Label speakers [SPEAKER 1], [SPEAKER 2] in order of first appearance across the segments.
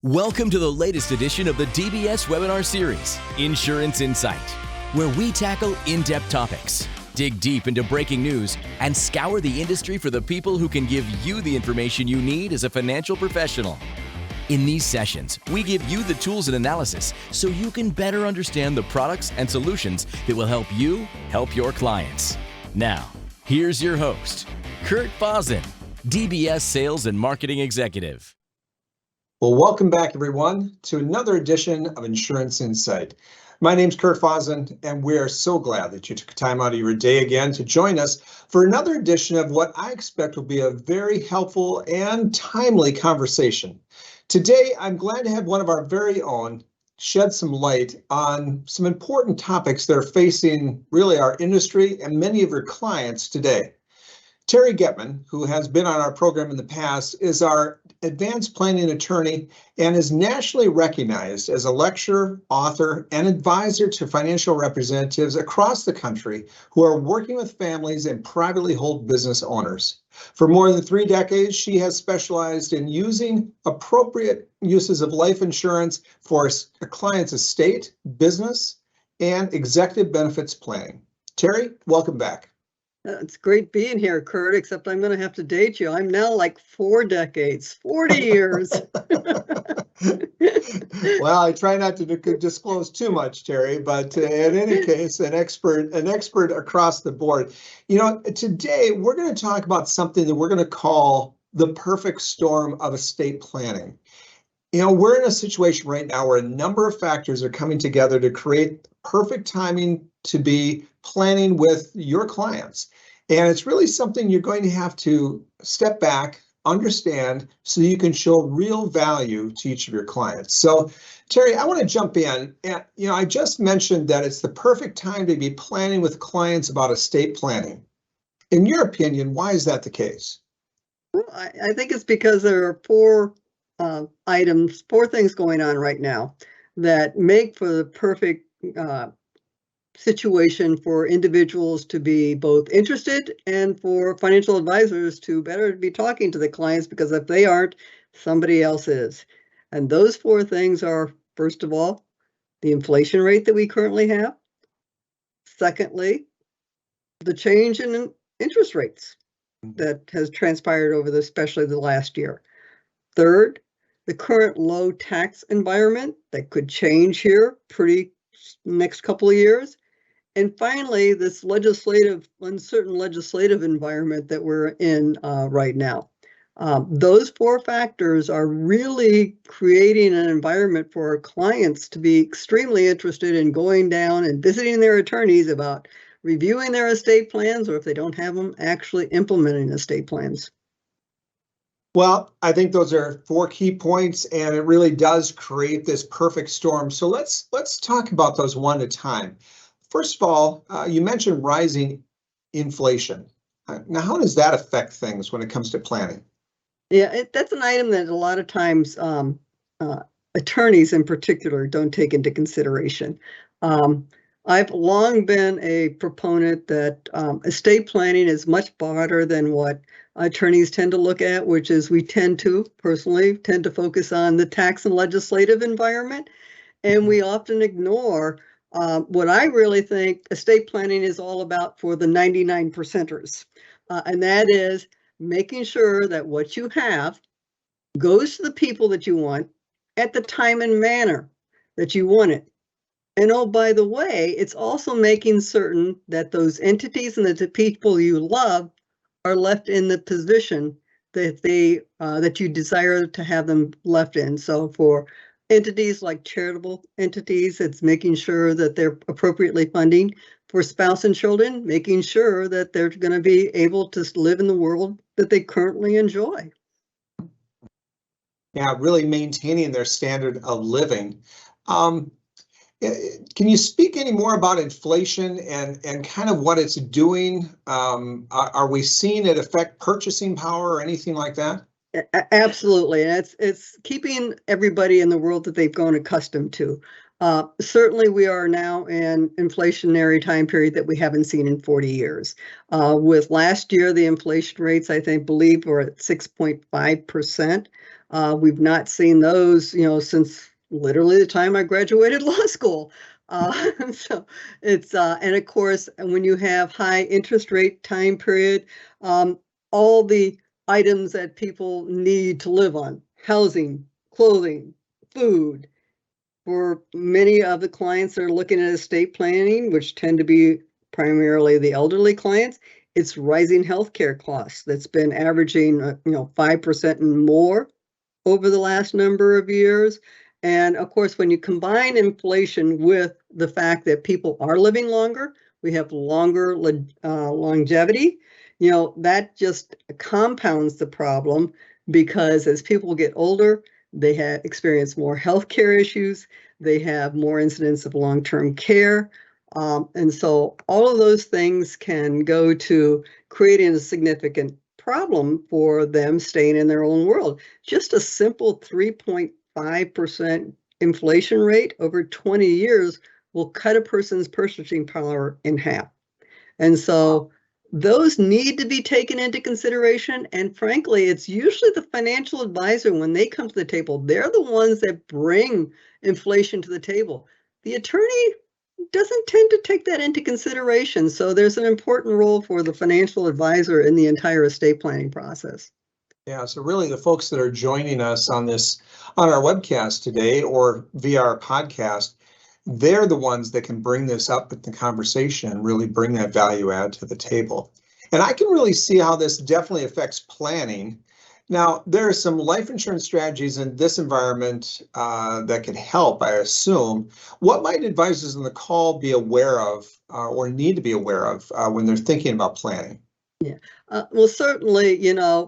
[SPEAKER 1] Welcome to the latest edition of the DBS webinar series, Insurance Insight, where we tackle in-depth topics, dig deep into breaking news, and scour the industry for the people who can give you the information you need as a financial professional. In these sessions, we give you the tools and analysis so you can better understand the products and solutions that will help you help your clients. Now, here's your host, Kurt Fausen, DBS Sales and Marketing Executive.
[SPEAKER 2] Well, welcome back, everyone, to another edition of Insurance Insight. My name's Kurt Fausen, and we're so glad that you took time out of your day again to join us for another edition of what I expect will be a very helpful and timely conversation. Today, I'm glad to have one of our very own shed some light on some important topics that are facing really our industry and many of your clients today. Terry Getman, who has been on our program in the past, is our advanced planning attorney and is nationally recognized as a lecturer, author, and advisor to financial representatives across the country who are working with families and privately held business owners. For more than 3 decades, she has specialized in using appropriate uses of life insurance for a client's estate, business, and executive benefits planning. Terry, welcome back.
[SPEAKER 3] It's great being here, Kurt, except I'm going to have to date you. I'm now like 4 decades, 40 years.
[SPEAKER 2] Well, I try not to disclose too much, Terry, but in any case, an expert across the board. You know, today we're going to talk about something that we're going to call the perfect storm of estate planning. You know, we're in a situation right now where a number of factors are coming together to create perfect timing to be planning with your clients. And it's really something you're going to have to step back, understand, so you can show real value to each of your clients. So, Terry, I want to jump in. And, you know, I just mentioned that it's the perfect time to be planning with clients about estate planning. In your opinion, why is that the case?
[SPEAKER 3] Well, I think it's because there are 4 things going on right now that make for the perfect situation for individuals to be both interested and for financial advisors to better be talking to the clients, because if they aren't, somebody else is. And those 4 things are, first of all, the inflation rate that we currently have. Secondly, the change in interest rates that has transpired over especially the last year. Third, the current low tax environment that could change here pretty next couple of years. And finally, this uncertain legislative environment that we're in right now. Those 4 factors are really creating an environment for our clients to be extremely interested in going down and visiting their attorneys about reviewing their estate plans, or if they don't have them, actually implementing estate plans.
[SPEAKER 2] Well, I think those are 4 key points, and it really does create this perfect storm. So let's talk about those one at a time. First of all, you mentioned rising inflation. Now, how does that affect things when it comes to planning?
[SPEAKER 3] Yeah, that's an item that a lot of times attorneys in particular don't take into consideration. I've long been a proponent that estate planning is much broader than what attorneys tend to look at, which is we tend to focus on the tax and legislative environment, and we often ignore what I really think estate planning is all about for the 99 percenters, and that is making sure that what you have goes to the people that you want at the time and manner that you want it. And oh, by the way, it's also making certain that those entities and the people you love are left in the position that that you desire to have them left in. So for entities like charitable entities, it's making sure that they're appropriately funding. For spouse and children, making sure that they're going to be able to live in the world that they currently enjoy.
[SPEAKER 2] Yeah, really maintaining their standard of living. Can you speak any more about inflation and kind of what it's doing? Are we seeing it affect purchasing power or anything like that?
[SPEAKER 3] Absolutely, and it's keeping everybody in the world that they've grown accustomed to. Certainly, we are now in inflationary time period that we haven't seen in 40 years. With last year, the inflation rates, I believe, were at 6.5%. We've not seen those, since literally the time I graduated law school. So it's, and of course, when you have high interest rate time period, all the items that people need to live on, housing, clothing, food. For many of the clients that are looking at estate planning, which tend to be primarily the elderly clients, it's rising healthcare costs that's been averaging, 5% and more over the last number of years. And of course, when you combine inflation with the fact that people are living longer, we have longer longevity, that just compounds the problem, because as people get older, they have experienced more healthcare issues, they have more incidents of long-term care. And so all of those things can go to creating a significant problem for them staying in their own world. Just a simple 3.5% inflation rate over 20 years will cut a person's purchasing power in half. And so those need to be taken into consideration. And frankly, it's usually the financial advisor, when they come to the table, they're the ones that bring inflation to the table. The attorney doesn't tend to take that into consideration. So there's an important role for the financial advisor in the entire estate planning process.
[SPEAKER 2] Yeah, so really the folks that are joining us on our webcast today or via our podcast, they're the ones that can bring this up in the conversation and really bring that value add to the table. And I can really see how this definitely affects planning. Now, there are some life insurance strategies in this environment that can help, I assume. What might advisors on the call be aware of or need to be aware of when they're thinking about planning?
[SPEAKER 3] Yeah. Well, certainly,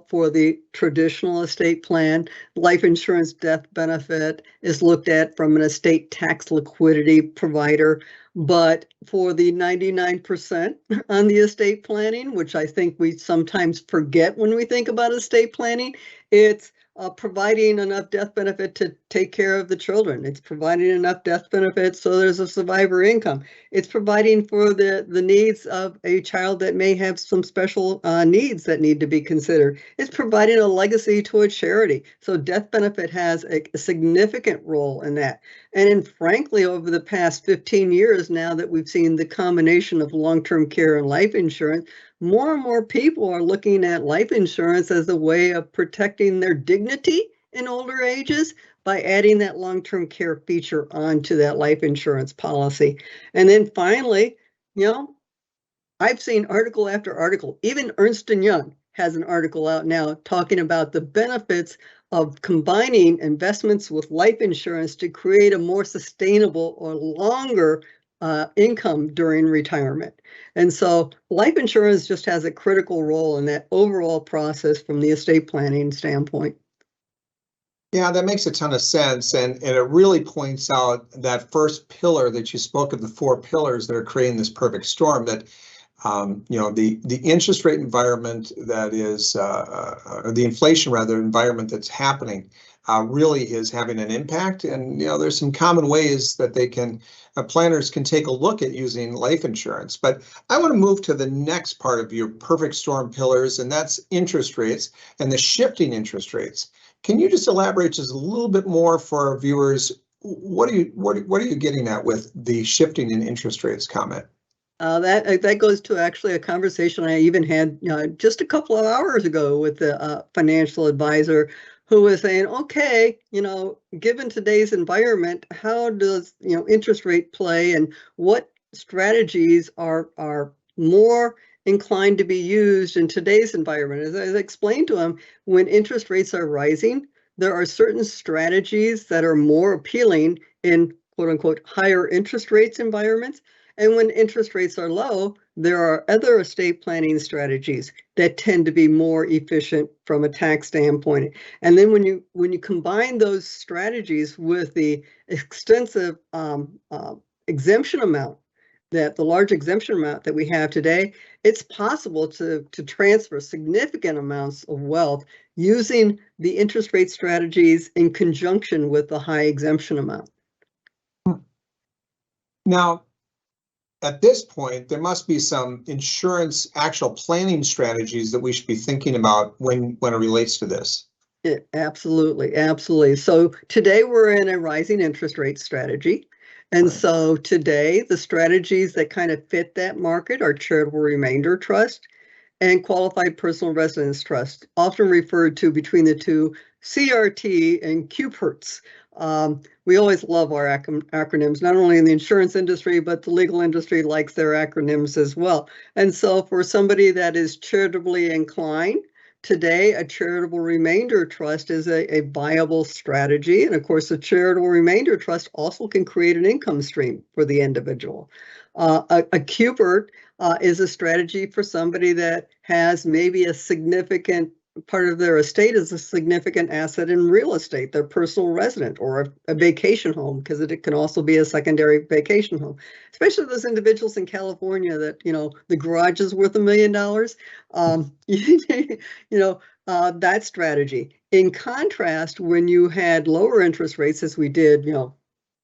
[SPEAKER 3] for the traditional estate plan, life insurance death benefit is looked at from an estate tax liquidity provider. But for the 99% on the estate planning, which I think we sometimes forget when we think about estate planning, it's providing enough death benefit to take care of the children. It's providing enough death benefit so there's a survivor income. It's providing for the needs of a child that may have some special needs that need to be considered. It's providing a legacy to a charity. So death benefit has a significant role in that. And frankly, over the past 15 years now that we've seen the combination of long-term care and life insurance, more and more people are looking at life insurance as a way of protecting their dignity in older ages by adding that long-term care feature onto that life insurance policy. And then finally, I've seen article after article, even Ernst & Young has an article out now talking about the benefits of combining investments with life insurance to create a more sustainable or longer income during retirement. And so life insurance just has a critical role in that overall process from the estate planning standpoint.
[SPEAKER 2] Yeah, that makes a ton of sense. And it really points out that first pillar that you spoke of, the four pillars that are creating this perfect storm, that the interest rate environment that is, or the inflation rather environment that's happening really is having an impact. And, there's some common ways that planners can take a look at using life insurance. But I want to move to the next part of your perfect storm pillars, and that's interest rates and the shifting interest rates. Can you just elaborate just a little bit more for our viewers? What are you getting at with the shifting in interest rates comment?
[SPEAKER 3] That goes to actually a conversation I even had just a couple of hours ago with the financial advisor, who was saying, okay, given today's environment, how does interest rate play, and what strategies are more inclined to be used in today's environment? As I explained to him, when interest rates are rising, there are certain strategies that are more appealing in quote unquote higher interest rates environments. And when interest rates are low, there are other estate planning strategies that tend to be more efficient from a tax standpoint. And then when you combine those strategies with the extensive exemption amount, the large exemption amount that we have today, it's possible to transfer significant amounts of wealth using the interest rate strategies in conjunction with the high exemption amount.
[SPEAKER 2] Now, at this point, there must be some insurance actual planning strategies that we should be thinking about when it relates to this.
[SPEAKER 3] Absolutely, absolutely. So today we're in a rising interest rate strategy. And
[SPEAKER 2] Right.
[SPEAKER 3] so today the strategies that kind of fit that market are charitable remainder trust and qualified personal residence trust, often referred to between the two CRT and QPERTs. We always love our acronyms, not only in the insurance industry, but the legal industry likes their acronyms as well. And so for somebody that is charitably inclined, today a charitable remainder trust is a viable strategy. And of course, a charitable remainder trust also can create an income stream for the individual. A QPERT is a strategy for somebody that has maybe a significant part of their estate is a significant asset in real estate, their personal residence or a vacation home, because it can also be a secondary vacation home, especially those individuals in California that, the garage is worth $1 million. That strategy. In contrast, when you had lower interest rates, as we did,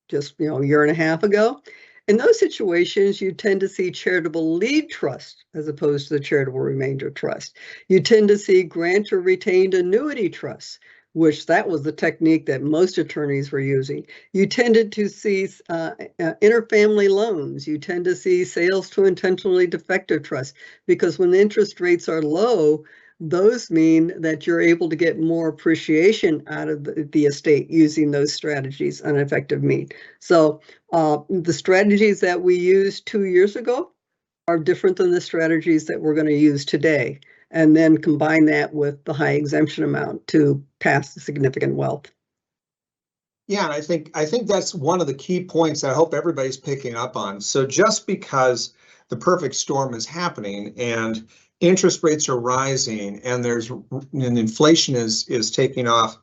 [SPEAKER 3] just, a year and a half ago, in those situations, you tend to see charitable lead trust as opposed to the charitable remainder trust. You tend to see grant or retained annuity trusts, which that was the technique that most attorneys were using. You tended to see interfamily loans. You tend to see sales to intentionally defective trusts, because when the interest rates are low, those mean that you're able to get more appreciation out of the estate using those strategies on an effective means. So the strategies that we used 2 years ago are different than the strategies that we're going to use today, and then combine that with the high exemption amount to pass the significant wealth.
[SPEAKER 2] Yeah, and I think that's one of the key points that I hope everybody's picking up on. So just because the perfect storm is happening and interest rates are rising and inflation is taking off,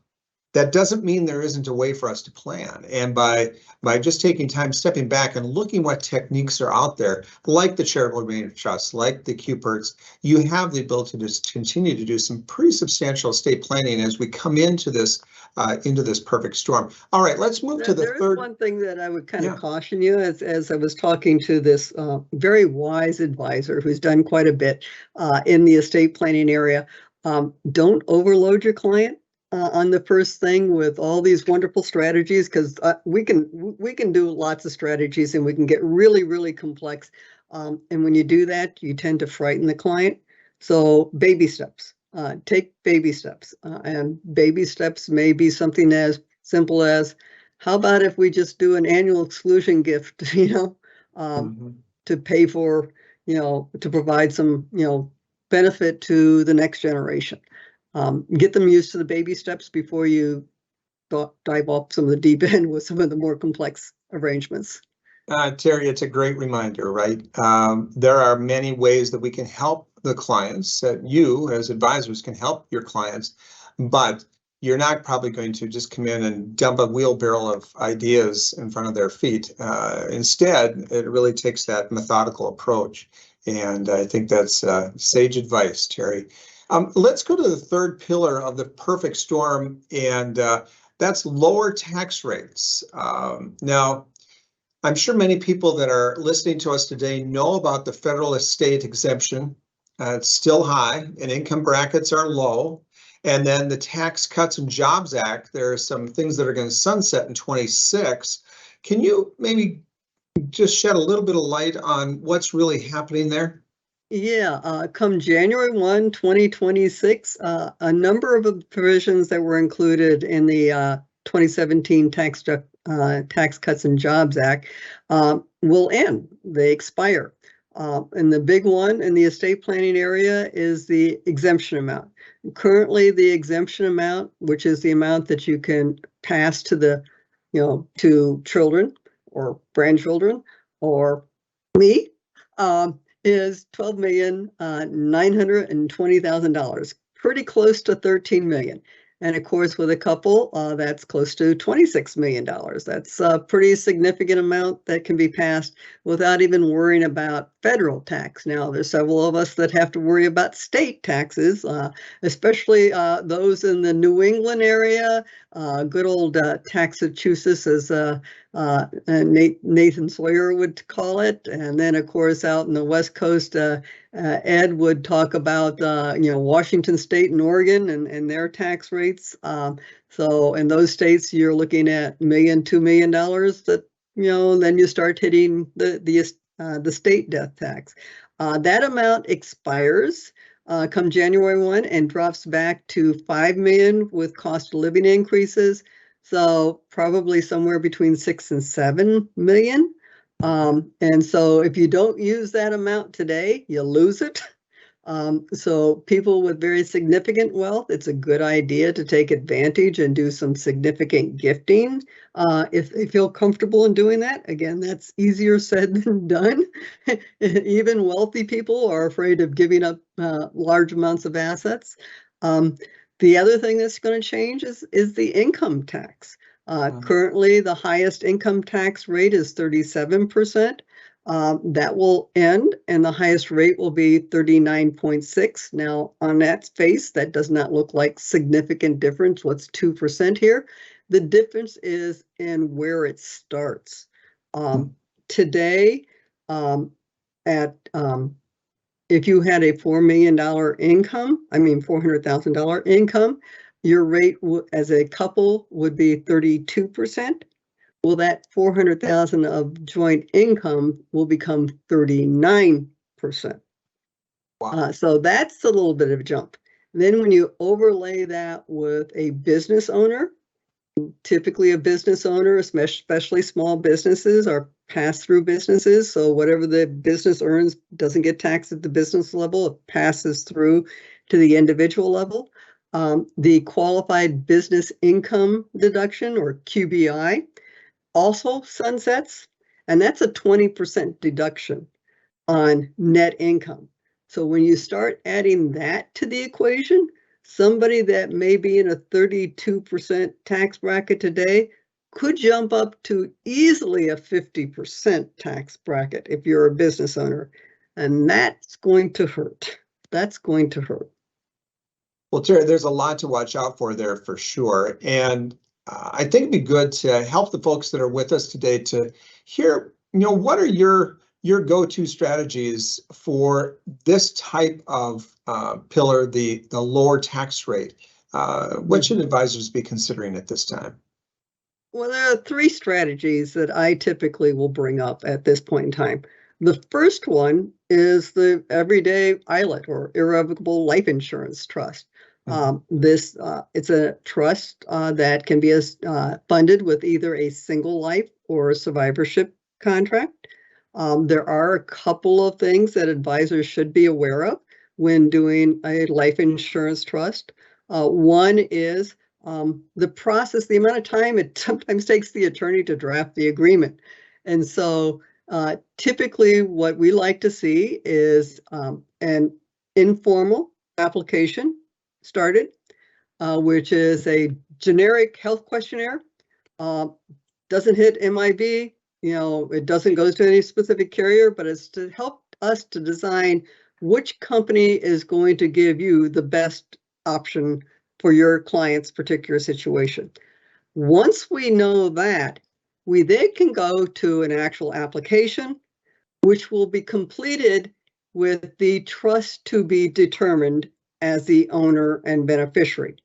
[SPEAKER 2] that doesn't mean there isn't a way for us to plan. And by just taking time, stepping back and looking what techniques are out there, like the charitable remainder trust, like the QPERTs, you have the ability to continue to do some pretty substantial estate planning as we come into this perfect storm. All right, let's move to the third.
[SPEAKER 3] There is one thing that I would kind of caution you, as I was talking to this very wise advisor who's done quite a bit in the estate planning area. Don't overload your client on the first thing with all these wonderful strategies, because we can do lots of strategies and we can get really, really complex. And when you do that, you tend to frighten the client. So baby steps. Take baby steps, and baby steps may be something as simple as, how about if we just do an annual exclusion gift, to pay for, to provide some, benefit to the next generation. Get them used to the baby steps before you dive off some of the deep end with some of the more complex arrangements.
[SPEAKER 2] Terry, it's a great reminder, right? There are many ways that we can help the clients, that you as advisors can help your clients, but you're not probably going to just come in and dump a wheelbarrow of ideas in front of their feet. Instead, it really takes that methodical approach. And I think that's sage advice, Terry. Let's go to the third pillar of the perfect storm, and that's lower tax rates. Now, I'm sure many people that are listening to us today know about the federal estate exemption. It's still high and income brackets are low. And then the Tax Cuts and Jobs Act, there are some things that are going to sunset in 26. Can you maybe just shed a little bit of light on what's really happening there?
[SPEAKER 3] Yeah, come January 1, 2026, a number of provisions that were included in the 2017 Tax Cuts and Jobs Act will end. They expire. And the big one in the estate planning area is the exemption amount. Currently, the exemption amount, which is the amount that you can pass to to children or grandchildren or me, is $12,920,000, pretty close to $13 million. And of course, with a couple, that's close to $26 million. That's a pretty significant amount that can be passed without even worrying about federal tax. Now, there's several of us that have to worry about state taxes, especially those in the New England area. Good old Taxachusetts, as Nathan Sawyer would call it. And then, of course, out in the West Coast, Ed would talk about, Washington State and Oregon and their tax rates. So in those states, you're looking at $1 million, $2 million that, then you start hitting the state death tax. That amount expires come January 1 and drops back to $5 million with cost of living increases. So probably somewhere between 6 and 7 million. And so if you don't use that amount today, you lose it. So people with very significant wealth, it's a good idea to take advantage and do some significant gifting if they feel comfortable in doing that. Again, that's easier said than done. Even wealthy people are afraid of giving up large amounts of assets. The other thing that's going to change is the income tax. Currently, the highest income tax rate is 37%. That will end, and the highest rate will be 39.6. Now, on that face, that does not look like significant difference. What's 2% here? The difference is in where it starts. Today, if you had a $4 million income, $400,000 income, your rate as a couple would be 32%. Well, that 400,000 of joint income will become 39%.
[SPEAKER 2] Wow.
[SPEAKER 3] So that's a little bit of a jump. Then when you overlay that with a business owner, typically a business owner, especially small businesses, are pass-through businesses. So whatever the business earns doesn't get taxed at the business level, it passes through to the individual level. The qualified business income deduction, or QBI, also sunsets, and that's a 20% deduction on net income. So when you start adding that to the equation, somebody that may be in a 32% tax bracket today could jump up to easily a 50% tax bracket if you're a business owner. And that's going to hurt. That's going to hurt.
[SPEAKER 2] Well, Terry, there's a lot to watch out for there for sure. And I think it'd be good to help the folks that are with us today to hear, what are your go-to strategies for this type of pillar, the lower tax rate? What should advisors be considering at this time?
[SPEAKER 3] Well, there are 3 strategies that I typically will bring up at this point in time. The first one is the everyday ILIT, or irrevocable life insurance trust. It's a trust that can be funded with either a single life or a survivorship contract. There are a couple of things that advisors should be aware of when doing a life insurance trust. One is the process, the amount of time it sometimes takes the attorney to draft the agreement. And so typically what we like to see is an informal application started, which is a generic health questionnaire. Doesn't hit MIB, it doesn't go to any specific carrier, but it's to help us to design which company is going to give you the best option for your client's particular situation. Once we know that, we then can go to an actual application, which will be completed with the trust to be determined as the owner and beneficiary.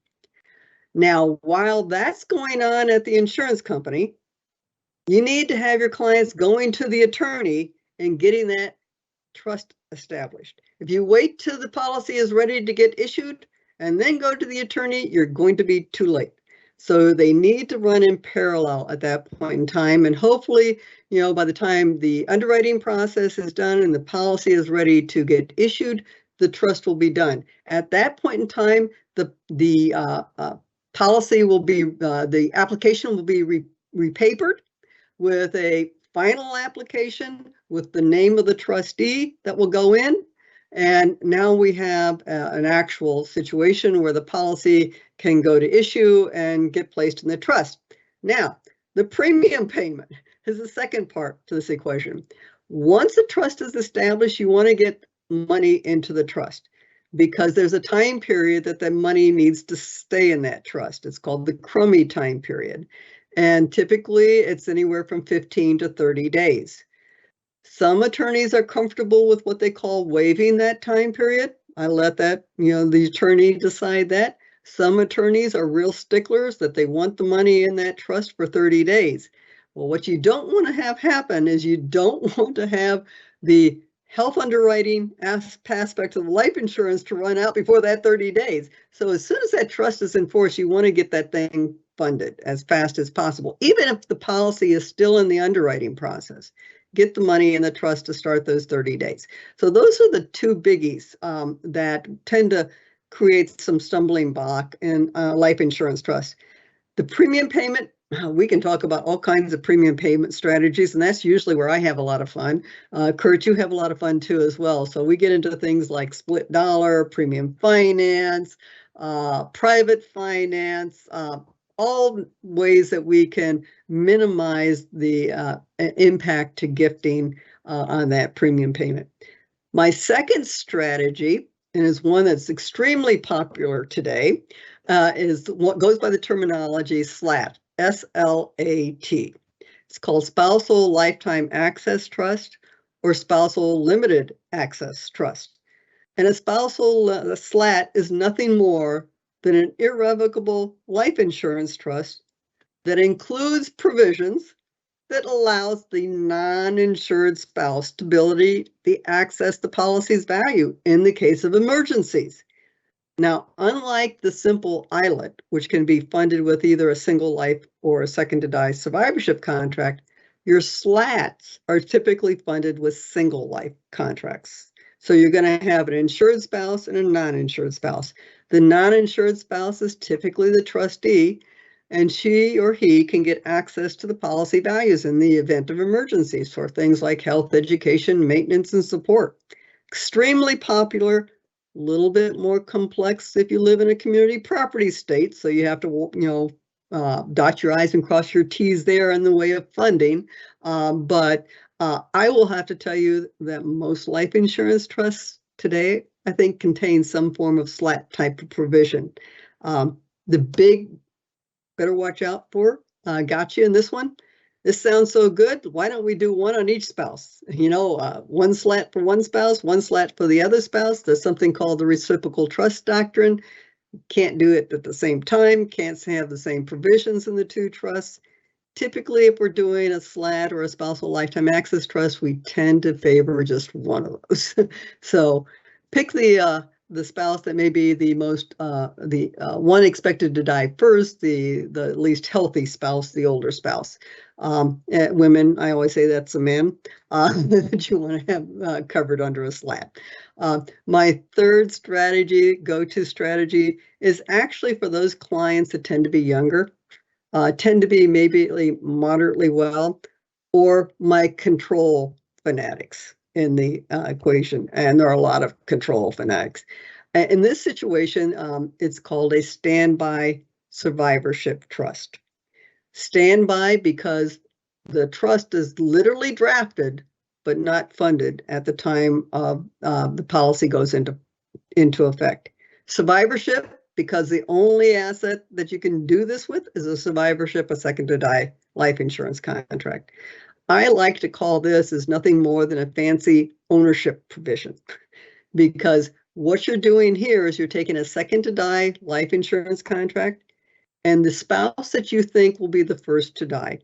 [SPEAKER 3] Now, while that's going on at the insurance company, you need to have your clients going to the attorney and getting that trust established. If you wait till the policy is ready to get issued and then go to the attorney, you're going to be too late. So they need to run in parallel at that point in time. And hopefully, by the time the underwriting process is done and the policy is ready to get issued, the trust will be done. At that point in time, the policy will be, the application will be repapered with a final application with the name of the trustee that will go in. And now we have an actual situation where the policy can go to issue and get placed in the trust. Now, the premium payment is the second part to this equation. Once a trust is established, you want to get money into the trust because there's a time period that the money needs to stay in that trust. It's called the crummy time period. And typically it's anywhere from 15 to 30 days. Some attorneys are comfortable with what they call waiving that time period. I let that, the attorney decide that. Some attorneys are real sticklers that they want the money in that trust for 30 days. Well, what you don't want to have happen is you don't want to have the health underwriting aspect of the life insurance to run out before that 30 days. So as soon as that trust is in force, you want to get that thing funded as fast as possible, even if the policy is still in the underwriting process. Get the money in the trust to start those 30 days. So those are the two biggies that tend to create some stumbling block in life insurance trust. The premium payment, we can talk about all kinds of premium payment strategies, and that's usually where I have a lot of fun. Kurt, you have a lot of fun too as well. So we get into things like split dollar, premium finance, private finance, all ways that we can minimize the impact to gifting on that premium payment. My second strategy, and is one that's extremely popular today, is what goes by the terminology SLAT, S-L-A-T. It's called Spousal Lifetime Access Trust or Spousal Limited Access Trust. And a spousal SLAT is nothing more than an irrevocable life insurance trust that includes provisions that allows the non-insured spouse to access the policy's value in the case of emergencies. Now, unlike the simple ILIT, which can be funded with either a single life or a second to die survivorship contract, your SLATs are typically funded with single life contracts. So you're going to have an insured spouse and a non-insured spouse. The non-insured spouse is typically the trustee, and she or he can get access to the policy values in the event of emergencies for things like health, education, maintenance, and support. Extremely popular, a little bit more complex if you live in a community property state, so you have to, dot your I's and cross your T's there in the way of funding. But I will have to tell you that most life insurance trusts today, I think, contain some form of SLAT type of provision. The big, better watch out for, gotcha in this one. This sounds so good. Why don't we do one on each spouse? One SLAT for one spouse, one SLAT for the other spouse. There's something called the reciprocal trust doctrine. Can't do it at the same time, can't have the same provisions in the two trusts. Typically, if we're doing a SLAT or a spousal lifetime access trust, we tend to favor just one of those. So pick the spouse that may be the most, one expected to die first, the least healthy spouse, the older spouse. Women, I always say that's a man that you want to have covered under a SLAT. My third strategy, go-to strategy, is actually for those clients that tend to be younger, tend to be maybe moderately well, or my control fanatics in the equation. And there are a lot of control fanatics. In this situation, it's called a standby survivorship trust. Standby because the trust is literally drafted, but not funded at the time of the policy goes into effect. Survivorship, because the only asset that you can do this with is a survivorship, a second to die life insurance contract. I like to call this as nothing more than a fancy ownership provision, because what you're doing here is you're taking a second to die life insurance contract, and the spouse that you think will be the first to die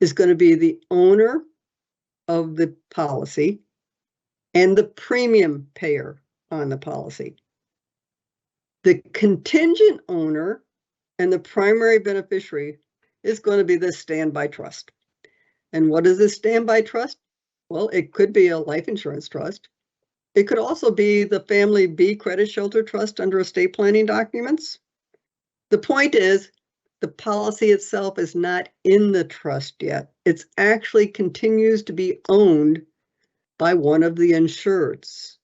[SPEAKER 3] is going to be the owner of the policy and the premium payer on the policy. The contingent owner and the primary beneficiary is going to be the standby trust. And what is this standby trust? Well, it could be a life insurance trust. It could also be the Family B Credit Shelter Trust under estate planning documents. The point is, the policy itself is not in the trust yet. It actually continues to be owned by one of the insureds.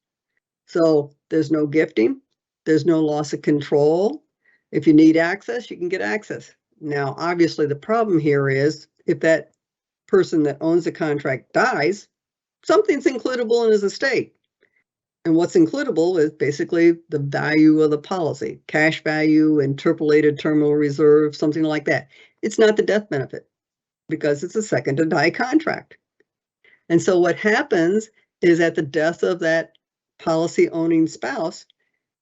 [SPEAKER 3] So there's no gifting. There's no loss of control. If you need access, you can get access. Now, obviously, the problem here is if that person that owns the contract dies, something's includable in his estate. And what's includable is basically the value of the policy, cash value, interpolated terminal reserve, something like that. It's not the death benefit because it's a second to die contract. And so what happens is at the death of that policy owning spouse,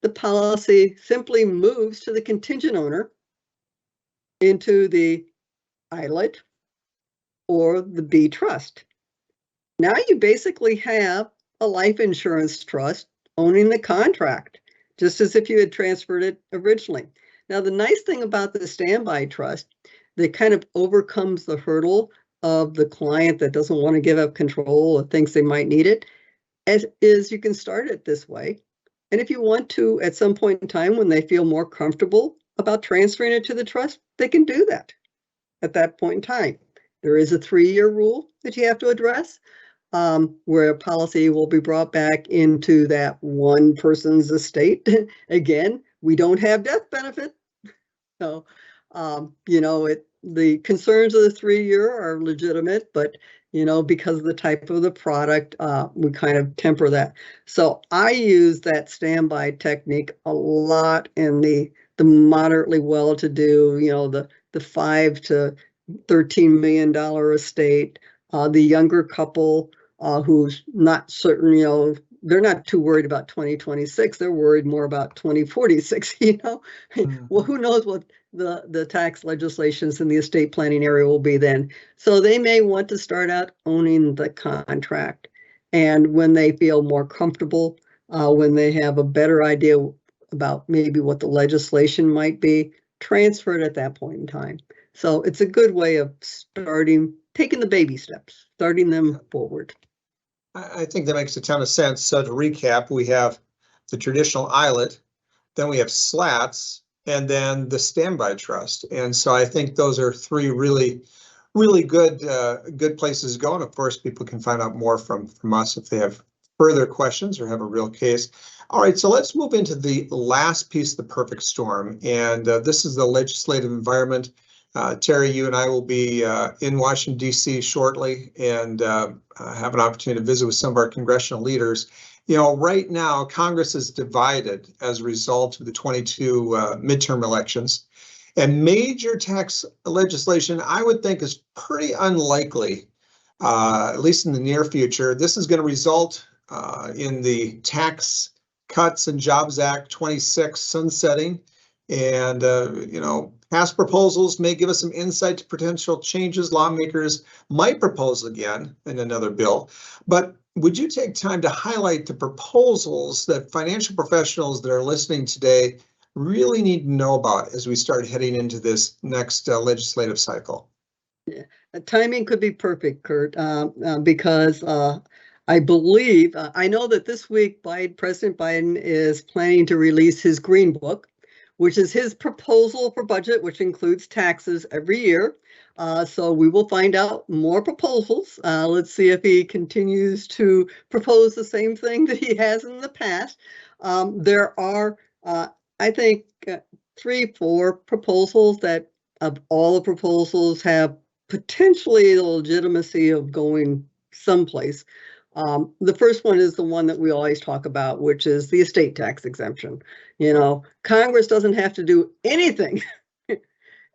[SPEAKER 3] the policy simply moves to the contingent owner into the ILIT or the B trust. Now you basically have a life insurance trust owning the contract, just as if you had transferred it originally. Now, the nice thing about the standby trust that kind of overcomes the hurdle of the client that doesn't want to give up control or thinks they might need it, is you can start it this way. And if you want to, at some point in time when they feel more comfortable about transferring it to the trust, they can do that at that point in time. There is a 3-year rule that you have to address, where a policy will be brought back into that one person's estate. Again, we don't have death benefit. So, the concerns of the 3-year are legitimate, but, because of the type of the product, we kind of temper that. So I use that standby technique a lot in the moderately well-to-do, the $5 to $13 million estate, the younger couple who's not certain, they're not too worried about 2026. They're worried more about 2046, Well, who knows what the tax legislations in the estate planning area will be then. So they may want to start out owning the contract. And when they feel more comfortable, when they have a better idea about maybe what the legislation might be, transfer it at that point in time. So it's a good way of taking the baby steps, starting them forward.
[SPEAKER 2] I think that makes a ton of sense. So to recap, we have the traditional ILIT, then we have SLATs, and then the standby trust. And so I think those are 3 really, really good places to go. And of course, people can find out more from us if they have further questions or have a real case. All right, so let's move into the last piece of the perfect storm. And this is the legislative environment. Terry, you and I will be in Washington, D.C. shortly and have an opportunity to visit with some of our congressional leaders. Right now, Congress is divided as a result of the 22 midterm elections. And major tax legislation, I would think, is pretty unlikely, at least in the near future. This is going to result in the Tax Cuts and Jobs Act 26 sunsetting. And, past proposals may give us some insight to potential changes lawmakers might propose again in another bill. But would you take time to highlight the proposals that financial professionals that are listening today really need to know about as we start heading into this next legislative cycle?
[SPEAKER 3] Yeah, timing could be perfect, Kurt, because I believe, I know that this week President Biden is planning to release his Green Book, which is his proposal for budget, which includes taxes every year. So we will find out more proposals. Let's see if he continues to propose the same thing that he has in the past. There are, I think, 3-4 proposals that of all the proposals have potentially the legitimacy of going someplace. The first one is the one that we always talk about, which is the estate tax exemption. Congress doesn't have to do anything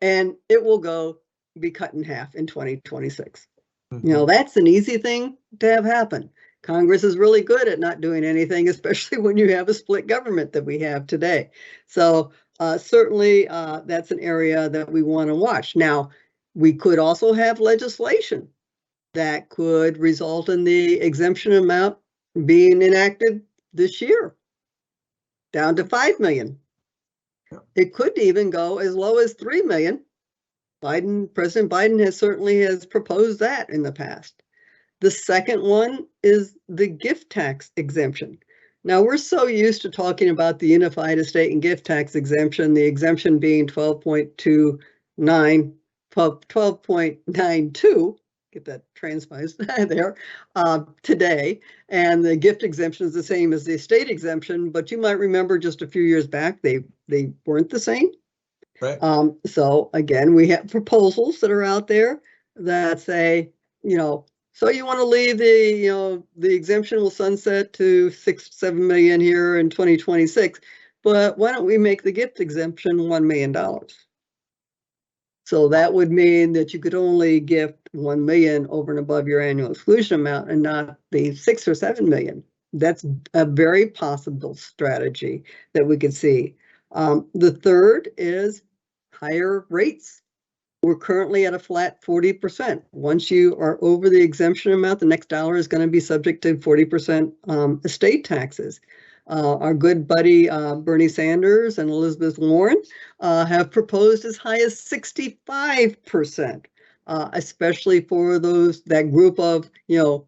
[SPEAKER 3] and it will be cut in half in 2026. That's an easy thing to have happen. Congress is really good at not doing anything, especially when you have a split government that we have today. So certainly that's an area that we want to watch. Now, we could also have legislation that could result in the exemption amount being enacted this year, down to 5 million. It could even go as low as 3 million. President Biden has proposed that in the past. The second one is the gift tax exemption. Now, we're so used to talking about the unified estate and gift tax exemption, the exemption being 12.92, get that transposed there, today. And the gift exemption is the same as the estate exemption, but you might remember just a few years back, they weren't the same.
[SPEAKER 2] Right.
[SPEAKER 3] So again, we have proposals that are out there that say, so you want to leave the exemption will sunset to 6-7 million here in 2026, but why don't we make the gift exemption $1 million? So that would mean that you could only gift 1 million over and above your annual exclusion amount and not the 6 or 7 million. That's a very possible strategy that we could see. The third is higher rates. We're currently at a flat 40%. Once you are over the exemption amount, the next dollar is going to be subject to 40% estate taxes. Our good buddy Bernie Sanders and Elizabeth Warren have proposed as high as 65%, especially for that group of, 1/2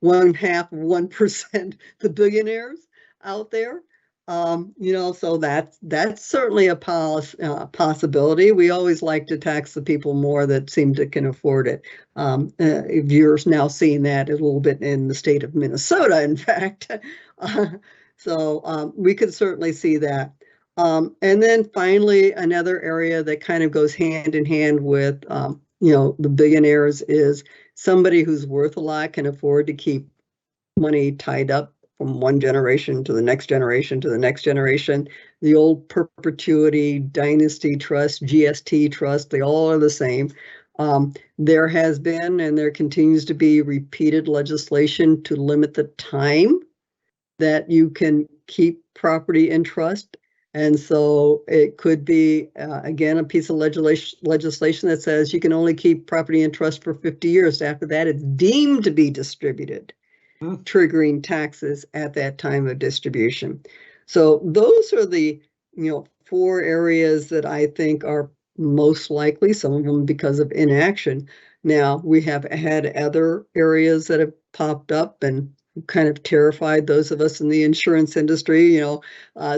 [SPEAKER 3] 1%, the billionaires out there. So that's certainly a possibility. We always like to tax the people more that seem to can afford it. You're now seeing that a little bit in the state of Minnesota, in fact. So we could certainly see that. And then finally, another area that kind of goes hand in hand with, the billionaires is somebody who's worth a lot can afford to keep money tied up from one generation to the next generation to the next generation. The old perpetuity, dynasty trust, GST trust, they all are the same. There has been and there continues to be repeated legislation to limit the time that you can keep property in trust. And so it could be, again, a piece of legislation that says you can only keep property in trust for 50 years. After that, it's deemed to be distributed, triggering taxes at that time of distribution. So those are the, 4 areas that I think are most likely, some of them because of inaction. Now, we have had other areas that have popped up and kind of terrified those of us in the insurance industry,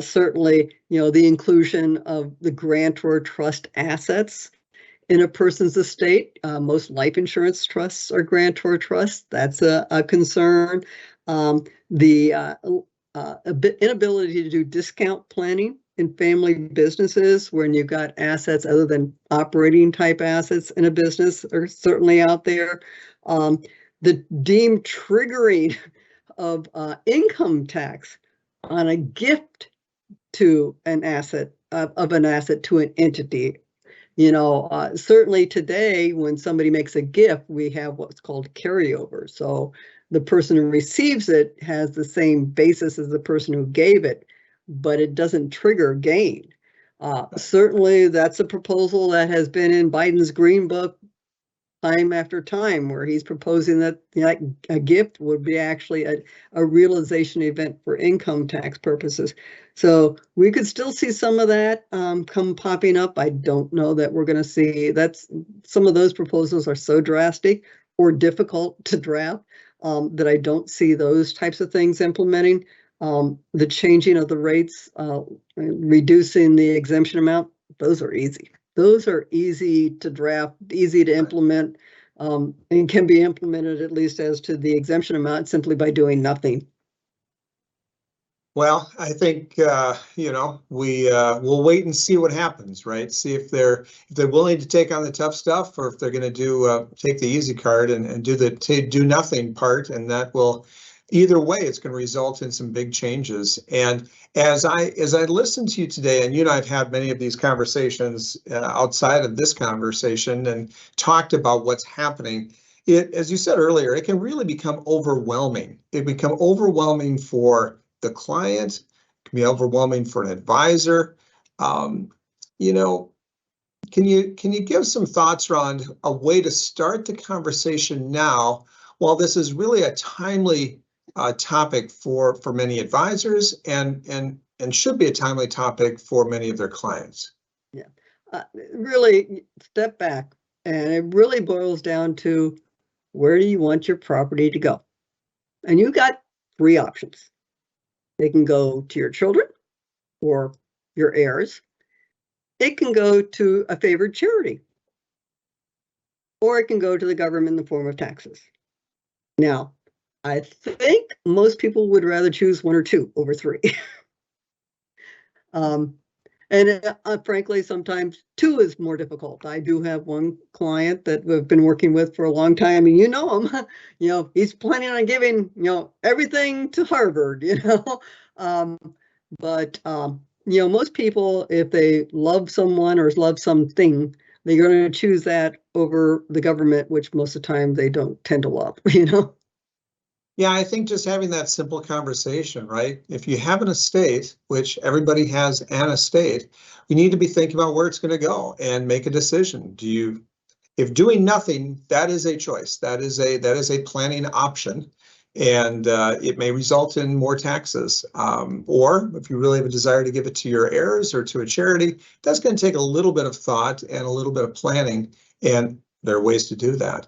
[SPEAKER 3] certainly, the inclusion of the grantor trust assets in a person's estate. Most life insurance trusts are grantor trusts. That's a concern. The inability to do discount planning in family businesses when you've got assets other than operating type assets in a business are certainly out there. The deemed triggering of income tax on a gift to an asset of an asset to an entity. Certainly today, when somebody makes a gift, we have what's called carryover. So the person who receives it has the same basis as the person who gave it, but it doesn't trigger gain. Certainly, that's a proposal that has been in Biden's Green Book time after time, where he's proposing that a gift would be actually a realization event for income tax purposes. So we could still see some of that come popping up. I don't know that we're going to see some of those proposals are so drastic or difficult to draft that I don't see those types of things implementing. The changing of the rates, reducing the exemption amount, those are easy. Those are easy to draft, easy to implement, and can be implemented at least as to the exemption amount simply by doing nothing.
[SPEAKER 2] Well, I think we'll wait and see what happens, right? See if they're willing to take on the tough stuff, or if they're going to take the easy card and do the do nothing part, and that will. Either way, it's going to result in some big changes. And as I listened to you today, and I've had many of these conversations outside of this conversation and talked about what's happening, as you said earlier, it can really become overwhelming. It become overwhelming for the client, it can be overwhelming for an advisor. Can you give some thoughts around a way to start the conversation now, while this is really a timely topic for many advisors and should be a timely topic for many of their clients?
[SPEAKER 3] Yeah, really step back, and it really boils down to where do you want your property to go? And you've got 3 options. They can go to your children or your heirs. It can go to a favored charity, or it can go to the government in the form of taxes. Now, I think most people would rather choose 1 or 2 over 3. And frankly, sometimes 2 is more difficult. I do have one client that we've been working with for a long time, and him, he's planning on giving, everything to Harvard, but most people, if they love someone or love something, they're going to choose that over the government, which most of the time they don't tend to love, you know?
[SPEAKER 2] Yeah, I think just having that simple conversation, right? If you have an estate, which everybody has an estate, you need to be thinking about where it's going to go and make a decision. If doing nothing, that is a choice. That is a planning option, and it may result in more taxes. Or if you really have a desire to give it to your heirs or to a charity, that's going to take a little bit of thought and a little bit of planning, and there are ways to do that.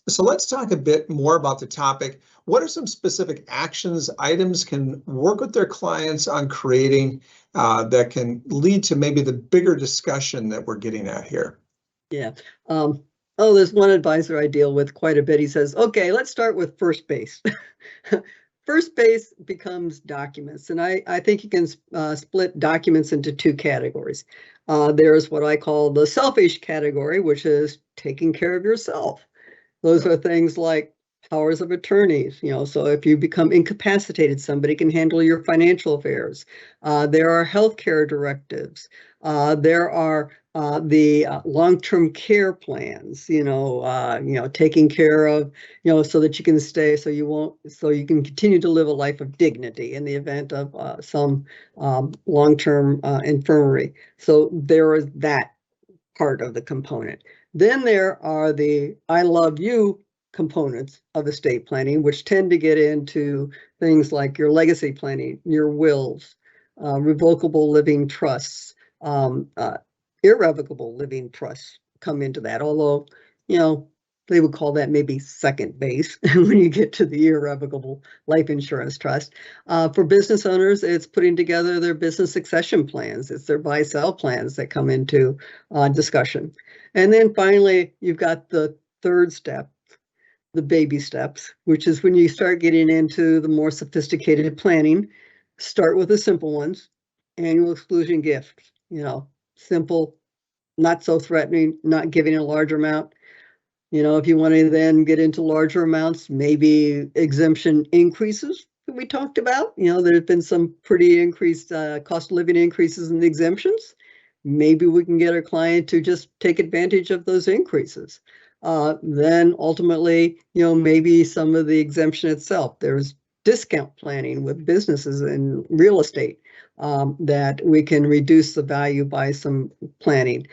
[SPEAKER 2] So let's talk a bit more about the topic. What are some specific actions items can work with their clients on creating that can lead to maybe the bigger discussion that we're getting at here?
[SPEAKER 3] Yeah. There's one advisor I deal with quite a bit. He says, okay, let's start with first base. First base becomes documents, and I think you can split documents into two categories. There's what I call the selfish category, which is taking care of yourself. Those are things like powers of attorneys, so if you become incapacitated, somebody can handle your financial affairs. There are healthcare directives. There are the long-term care plans, taking care of, so that you can stay, so you can continue to live a life of dignity in the event of some long-term infirmary. So there is that part of the component. Then there are the I love you components of estate planning, which tend to get into things like your legacy planning, your wills, revocable living trusts, irrevocable living trusts come into that. Although, they would call that maybe second base when you get to the irrevocable life insurance trust. For business owners, it's putting together their business succession plans. It's their buy-sell plans that come into discussion. And then finally, you've got the third step, the baby steps, which is when you start getting into the more sophisticated planning. Start with the simple ones, annual exclusion gifts, simple, not so threatening, not giving a large amount. If you want to then get into larger amounts, maybe exemption increases that we talked about. There's been some pretty increased cost of living increases in the exemptions. Maybe we can get our client to just take advantage of those increases. Then ultimately, maybe some of the exemption itself. There's discount planning with businesses in real estate that we can reduce the value by some planning.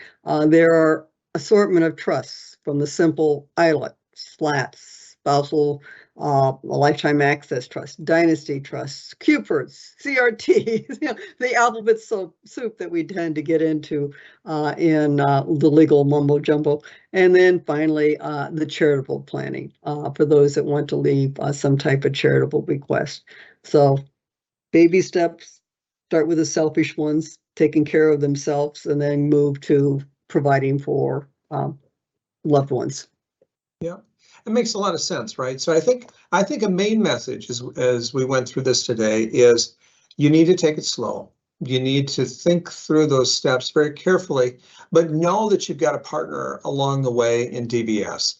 [SPEAKER 3] There are assortment of trusts, from the simple ILA, SLATs, spousal lifetime access trust, dynasty trusts, CUPERs, CRTs, the alphabet soup that we tend to get into in the legal mumbo jumbo. And then finally, the charitable planning for those that want to leave some type of charitable bequest. So baby steps, start with the selfish ones, taking care of themselves, and then move to providing for loved ones.
[SPEAKER 2] Yeah, it makes a lot of sense, right? So I think a main message as we went through this today is you need to take it slow. You need to think through those steps very carefully, but know that you've got a partner along the way in DBS.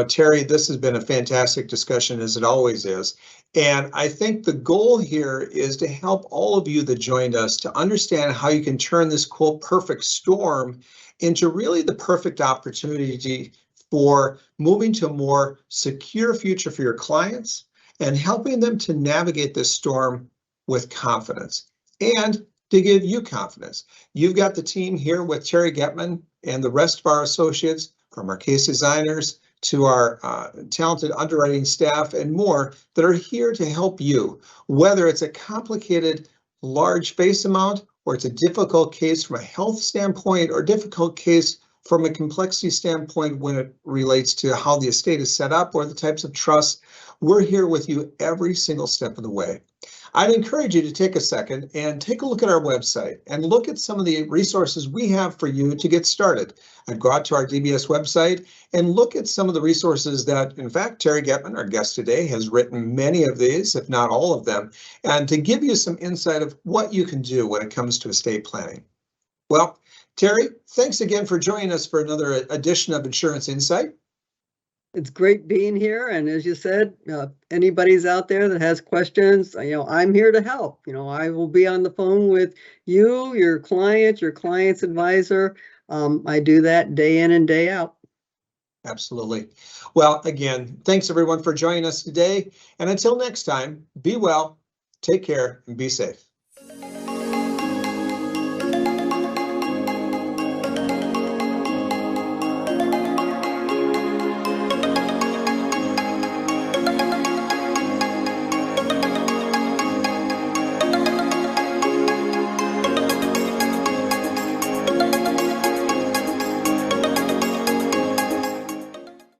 [SPEAKER 2] Terry, this has been a fantastic discussion, as it always is. And I think the goal here is to help all of you that joined us to understand how you can turn this quote perfect storm into really the perfect opportunity for moving to a more secure future for your clients and helping them to navigate this storm with confidence and to give you confidence. You've got the team here with Terry Getman and the rest of our associates, from our case designers to our talented underwriting staff and more, that are here to help you, whether it's a complicated large face amount or it's a difficult case from a health standpoint or difficult case from a complexity standpoint when it relates to how the estate is set up or the types of trusts. We're here with you every single step of the way. I'd encourage you to take a second and take a look at our website and look at some of the resources we have for you to get started. I'd go out to our DBS website and look at some of the resources that, in fact, Terry Getman, our guest today, has written many of these, if not all of them, and to give you some insight of what you can do when it comes to estate planning. Well, Terry, thanks again for joining us for another edition of Insurance Insight.
[SPEAKER 3] It's great being here. And as you said, anybody's out there that has questions, I'm here to help. I will be on the phone with you, your client's advisor, I do that day in and day out.
[SPEAKER 2] Absolutely. Well, again, thanks everyone for joining us today. And until next time, be well, take care, and be safe.